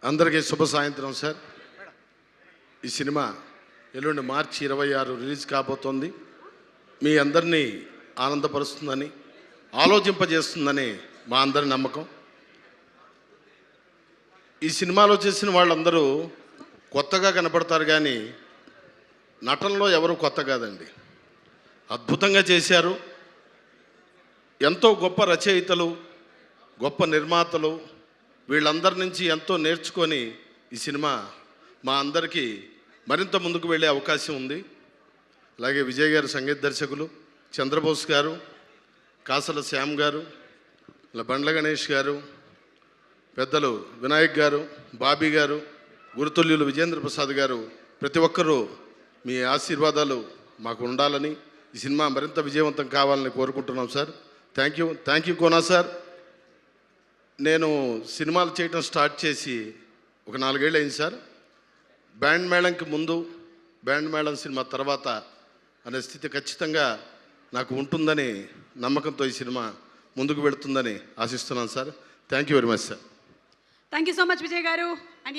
అందరికీ శుభ సాయంత్రం సార్. ఈ సినిమా ఎల్లుండి మార్చి 26 రిలీజ్ కాబోతోంది. మీ అందరినీ ఆనందపరుస్తుందని, ఆలోచింపజేస్తుందని మా అందరి నమ్మకం. ఈ సినిమాలో చేసిన వాళ్ళందరూ కొత్తగా కనపడతారు, కానీ నటనలో ఎవరు కొత్త కాదండి. అద్భుతంగా చేశారు. ఎంతో గొప్ప రచయితలు, గొప్ప నిర్మాతలు, వీళ్ళందరి నుంచి ఎంతో నేర్చుకొని ఈ సినిమా మా అందరికీ మరింత ముందుకు వెళ్ళే అవకాశం ఉంది. అలాగే విజయ్ గారు సంగీత దర్శకులు, చంద్రబోస్ గారు, కాసల శ్యామ్ గారు, బండ్ల గణేష్ గారు, పెద్దలు వినాయక్ గారు, బాబీ గారు, గురుతుల్యులు విజేంద్ర ప్రసాద్ గారు, ప్రతి ఒక్కరూ మీ ఆశీర్వాదాలు మాకు ఉండాలని, ఈ సినిమా మరింత విజయవంతం కావాలని కోరుకుంటున్నాం sir. Thank you Kona sir. నేను సినిమాలు చేయటం స్టార్ట్ చేసి ఒక 4 ఏళ్ళు అయింది సార్. బ్యాండ్ మేళంకి ముందు, బ్యాండ్ మేళం సినిమా తర్వాత అనే స్థితి ఖచ్చితంగా నాకు ఉంటుందని నమ్మకంతో ఈ సినిమా ముందుకు వెళుతుందని ఆశిస్తున్నాను sir. Thank you very much sir. Thank you so much Vijay గారు.